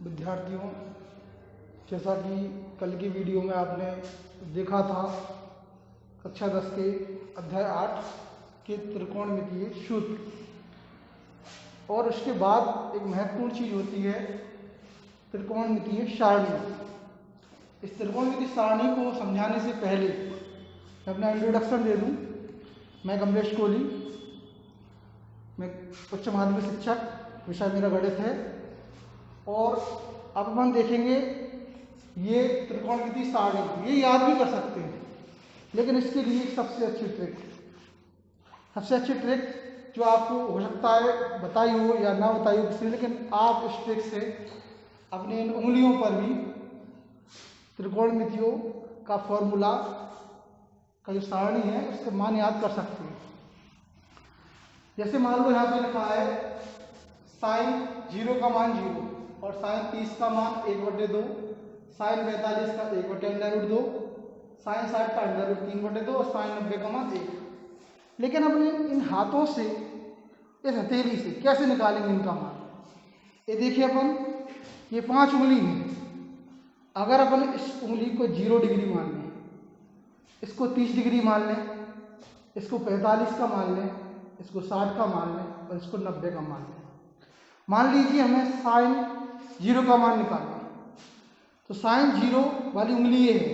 विद्यार्थियों, जैसा कि कल की वीडियो में आपने देखा था, कक्षा 10 के अध्याय 8 के त्रिकोणमितीय सूत्र, और उसके बाद एक महत्वपूर्ण चीज होती है त्रिकोणमितीय सारणी। इस त्रिकोणमितीय सारणी को समझाने से पहले मैं अपना इंट्रोडक्शन दे दूं। मैं कमलेश कोहली, मैं उच्च माध्यमिक शिक्षक, विषय मेरा गणित है। और अब हम देखेंगे ये त्रिकोणमितीय सारणी, ये याद भी कर सकते हैं, लेकिन इसके लिए सबसे अच्छी ट्रिक जो आपको हो सकता है बताई हो या ना बताई हो किसी, लेकिन आप इस ट्रिक से अपने इन उंगलियों पर भी त्रिकोणमितियों का फॉर्मूला का जो सारणी है उसके मान याद कर सकते हैं। जैसे मान लो यहाँ पे लिखा है साइन 0 का मान 0 और साइन 30 का मान 1/2, साइन 45 का 1/√2, साइन 60 का √3/2 और साइन 90 का मान 1। लेकिन अपने इन हाथों से, इस हथेली से कैसे निकालेंगे इनका मान? ये देखिए, अपन ये 5 उंगली है। अगर अपन इस उंगली को 0 डिग्री मान लें, इसको 30 डिग्री मान लें, इसको 45 का मान लें, इसको 60 का मान लें और इसको 90 का मान लें। मान लीजिए हमें साइन 0 का मान निकालना, तो साइन 0 वाली उंगली ये है,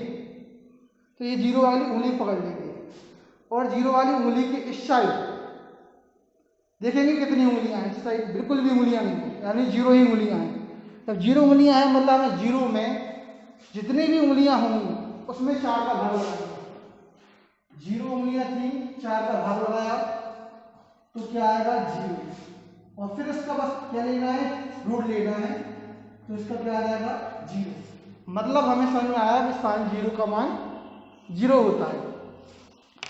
तो ये 0 वाली उंगली पकड़ लेंगे और 0 वाली उंगली के इस साइड देखेंगे कितनी उंगलियां हैं। इस साइड बिल्कुल भी उंगलियां नहीं है, यानी 0 ही उंगलियां हैं। जब 0 उंगलियां हैं मतलब हमें 0 में जितनी भी उंगलियां होंगी उसमें 4 का भाग लगाएंगे। 0 उंगलियां थी, 4 का भाग लगाया तो क्या आएगा 0, और फिर इसका बस क्या लेना है, रूट लेना है, तो इसका क्या आ जाएगा 0। मतलब हमें समझ में आया कि साइन 0 का मान 0 होता है।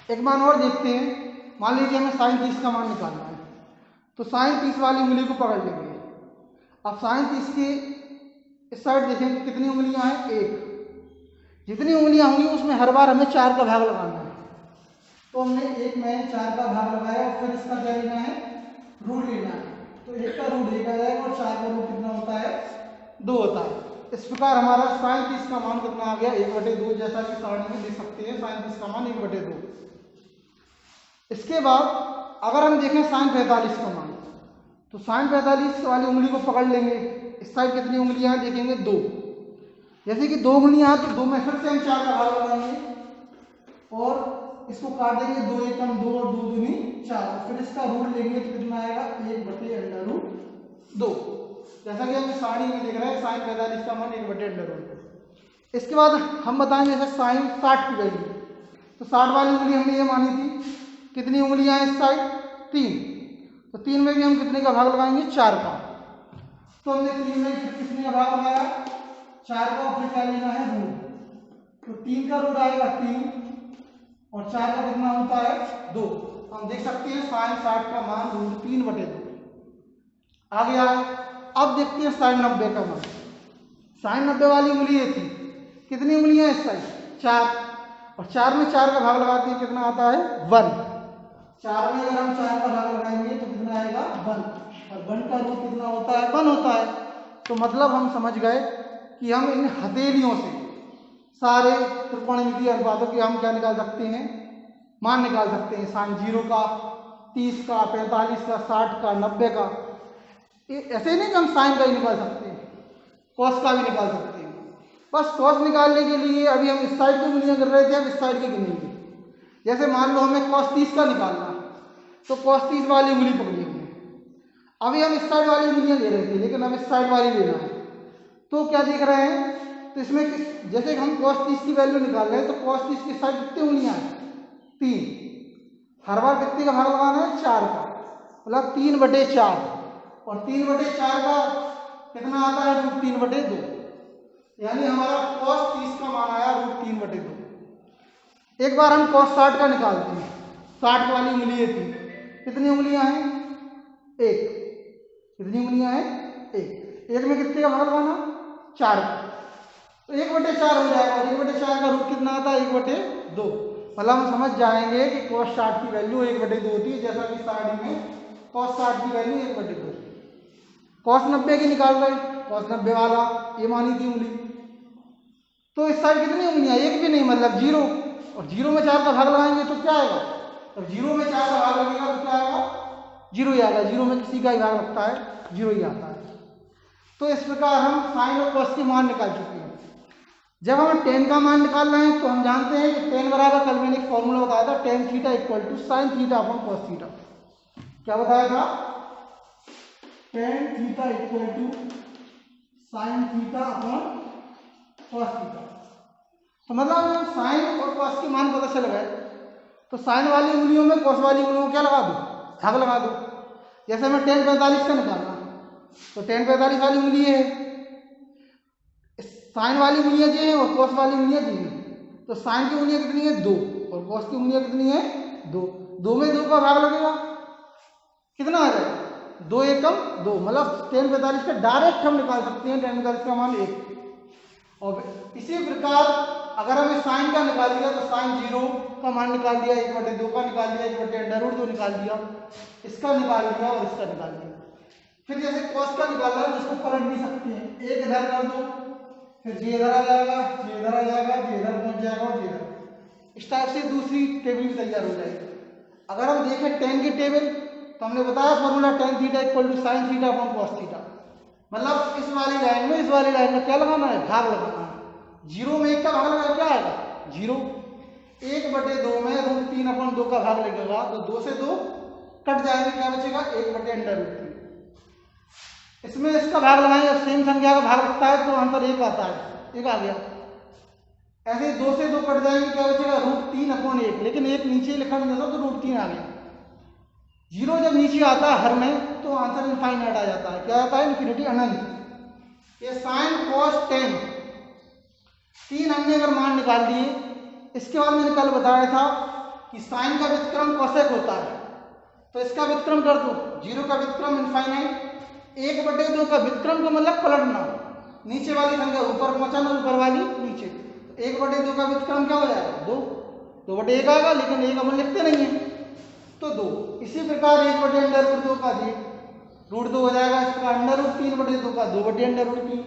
एक मान और देखते हैं। मान लीजिए हमें साइन 30 का मान निकालना है, तो साइन 30 वाली उंगली को पकड़ लेंगे। अब साइन 30 के इस साइड देखें कितनी उंगलियां हैं, 1। जितनी उंगलियां होंगी उसमें हर बार हमें 4 का भाग लगाना है। तो हमने 1 में 4 का भाग लगाया और फिर इसका क्या लेना है, रूट लेना है। तो 1 का रूट 1 आ जाएगा और 4 का रूट कितना होता है, 2 होता है। इस प्रकार हमारा साइन 30 का मान कितना आ गया, 1/2, जैसा कि सारणी में देख सकते हैं। साइन 30 का मान 1/2। इसके बाद अगर हम देखें साइन 45 का मान, तो साइन 45 वाली उंगली को पकड़ लेंगे। इस साइड कितनी उंगलियां हैं देखेंगे, 2। जैसे कि 2 उंगलियां हैं तो 2 में फिर से हम 4 का भाग लगाएंगे और इसको काट देंगे। 2 एकम 2 और 2 दूनी 4, फिर इसका रूट लेंगे तो कितना आएगा, 1/√2। जैसा कि हम सारणी में देख रहे हैं साइन 45 का मान 1/√2। इसके बाद हम बताएंगे जैसे साइन 60 की वैल्यू, तो 60 वाली उंगली हमने ये मानी थी, कितनी उंगलियां हैं इस साइड, 3। तो 3 में भी हम कितने का भाग लगाएंगे, 4 का। तो हमने 3 में फिर कितने का भाग लगाया, 4 का, फिर क्या लेना है, रूट। तो 3 का रूट आएगा 3 और 4 का कितना होता है, 2। हम देख सकते हैं साइन 60 का मान √3/2 आ गया। अब देखते हैं साइन 90 का मान। साइन 90 वाली उंगली ये थी, कितनी उंगलियां इस साइड, 4, और 4 में 4 का भाग लगाते हैं, कितना आता है, 1। 4 में अगर हम 4 का भाग लगाएंगे तो कितना आएगा, 1, और 1 का रूट कितना होता है, 1 होता है। तो मतलब हम समझ गए कि हम इन हथेलियों से सारे त्रिकोणमितीय अनुपातों के हम क्या निकाल सकते हैं, मान निकाल सकते हैं। साइन 0 का, 30 का, 45 का, 60 का, 90 का। ऐसे नहीं कि हम साइन का ही निकाल सकते हैं, कॉस का भी निकाल सकते हैं। बस कॉस निकालने के लिए अभी हम इस साइड की उंगलियां गिन रहे थे, अब इस साइड की गिनेंगे। जैसे मान लो हमें कॉस 30 का निकालना, तो कॉस 30 वाली उंगली पकड़ेंगे। अभी हम इस साइड वाली उंगलियां ले रहे थे, लेकिन हम इस साइड वाली लेना है। तो क्या देख रहे हैं, तो इसमें जैसे हम cos 30 की वैल्यू निकाल रहे हैं, तो cos 30 की साइड कितनी उंगलियां हैं, 3। हर बार कितने का भाग लगाना है, 4 का, मतलब 3/4, और 3/4 का कितना आता है, √3/2। यानी हमारा cos 30 का मान आया √3/2। एक बार हम cos 60 का निकालते हैं। 60 वाली उंगली थी, कितनी उंगलियां हैं, 1। कितनी उंगलियां हैं, 1। 1 में कितने का भाग लगाना, 4 का, तो 1/4 हो जाएगा। और 1/4 का रूट कितना आता है, 1/2। मतलब हम समझ जाएंगे कि cos 60 की वैल्यू 1/2 होती है, जैसा कि सारणी में cos 60 की वैल्यू 1/2। cos 90 की निकाल रहे, cos 90 वाला ये मानी थी उंगली, तो इस साइड कितनी उंगलियां, एक भी नहीं, मतलब 0, और 0 में 4 का भाग लगाएंगे तो क्या आएगा, और 0 में 4 का भाग लगेगा तो क्या आएगा, 0 ही आएगा। 0 में किसी का ही भाग लगता है, 0 ही आता है। तो इस प्रकार हम साइन और कॉस के मान निकाल चुके हैं। जब हम tan का मान निकाल रहे हैं तो हम जानते हैं कि tan बराबर, कल मैंने एक फॉर्मूला बताया था, tan theta equal to sine theta upon cos theta. क्या बताया था, tan theta equal to sine theta upon cos theta. तो मतलब साइन और कॉस के मान पता चल गए, तो साइन वाली उंगलियों में कॉस वाली उंगलियों को क्या लगा दो, भाग लगा दो। जैसे हमें tan 45 का निकालना, तो tan 45 वाली उंगली है, साइन वाली उंगलियां जी हैं और कॉस वाली उंगलियां जी हैं, तो साइन की उंगलियां कितनी है, 2, और कॉस की उंगलियां कितनी है, 2। 2 में 2 का भाग लगेगा, कितना आ जाएगा, 2 एकम 2, मतलब tan 45 का डायरेक्ट हम निकाल सकते हैं, tan 45 का मान 1। और इसी प्रकार अगर हमें साइन का निकाल दिया तो साइन 0 का मान निकाल दिया, 1/2 का निकाल दिया, 1/√2 निकाल दिया, इसका निकाल दिया और इसका निकाल दिया। फिर जैसे कॉस का निकालना है जिसको पलट भी सकते हैं, एक इधर कर दो, फिर ये इधर आ जाएगा, ये इधर आ जाएगा, ये इधर पहुंच जाएगा और ये इधर, इस टाइप से दूसरी टेबल भी तैयार हो जाएगी। अगर हम देखें tan की टेबल, तो हमने बताया formula tan theta equal to sine theta upon cos theta, मतलब इस वाली लाइन में इस वाली लाइन में क्या लगाना है, भाग लगाना है। 0 में 1 का भाग लगा क्या आएगा, 0। 1/2 में √3/2 का भाग लगेगा, तो 2 से 2 कट जाएंगे, क्या बचेगा, 1/√3। इसमें इसका भाग लगाएंगे, सेम संख्या का भाग लगता है तो आंसर 1 आता है, 1 आ गया। ऐसे 2 से 2 कट जाएंगे, क्या बचेगा, √3/1, लेकिन 1 नीचे लिखा नहीं था तो √3 आ गया। 0 जब नीचे आता है हर में तो आंसर इनफाइनाइट आ जाता है, क्या आता है, इन्फिनिटी, अनंत। ये साइन कॉस tan 3 हमने अगर मान निकाल दिए, इसके बाद मैंने कल बताया था कि साइन का व्युत्क्रम कोसेक होता है, तो इसका व्युत्क्रम कर दो, 0 का व्युत्क्रम इनफाइनाइट, 1/2 का व्युत्क्रम का मतलब पलटना, नीचे वाली संख्या ऊपर पहुंचाना, ऊपर वाली नीचे, 1/2 का व्युत्क्रम क्या हो जाएगा, 2, 2/1 आएगा, लेकिन 1 अपन लिखते नहीं है तो 2। इसी प्रकार 1/√2 का जी √2 हो जाएगा, इसका √3/2 का 2/√3,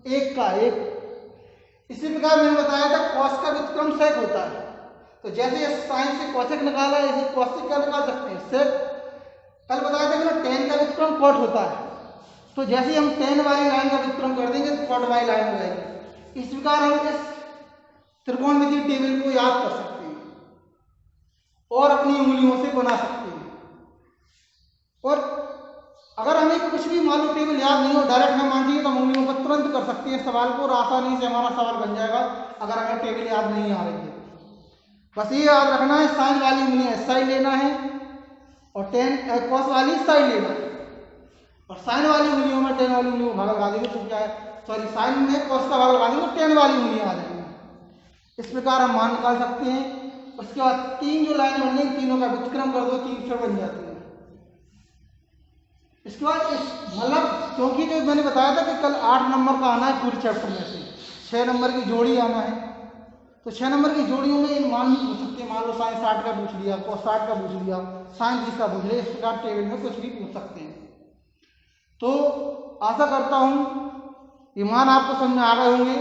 1 का 1। इसी प्रकार मैंने बताया था कॉस का व्युत्क्रम सेक होता है, तो जैसे साइन से कॉसेक निकाला है, ऐसे कॉस से क्या निकाल सकते हैं, सेक। कल बताया था कि ना tan का व्युत्क्रम कॉट होता है, तो जैसे हम tan वाली लाइन का व्युत्क्रम कर देंगे तो कॉट वाली लाइन हो जाएगी। इस प्रकार हम इस त्रिकोणमितीय टेबल को याद कर सकते हैं और अपनी उंगलियों से बना सकते हैं। और अगर हमें कुछ भी मान लो टेबल याद नहीं हो, डायरेक्ट हमें मान लीजिए तो हम उंगलियों पर तुरंत कर सकते हैं सवाल को, और आसानी से हमारा सवाल बन जाएगा अगर हमें टेबल याद नहीं आ रही है। बस ये याद रखना है, साइन वाली उंगलियां इस साइड लेना है और tan कॉस वाली इस साइड लेना है, और साइन वाली उंगलियों में tan वाली उंगलियों को भाग लगा देंगे तो क्या है, सॉरी साइन में कॉस का भाग लगा देंगे तो tan वाली उंगलियां आ जाएंगी। इस प्रकार हम मान निकाल सकते हैं। उसके बाद 3 जो लाइन बन गई, तीनों का व्युत्क्रम कर दो, 3 फिर बन जाती है। इसके बाद मतलब क्योंकि जो मैंने बताया था कि कल 8 नंबर का आना है पूरे चैप्टर में से, 6 नंबर की जोड़ी आना है, तो 6 नंबर की जोड़ियों में इन मान भी पूछ सकते हैं। मान लो साइन 60 का पूछ लिया, cos 60 का पूछ लिया, साइन 30 का पूछ लिया, इस प्रकार टेबल में कुछ भी पूछ सकते हैं। तो आशा करता हूँ ये मान आपको समझ में आ गए होंगे।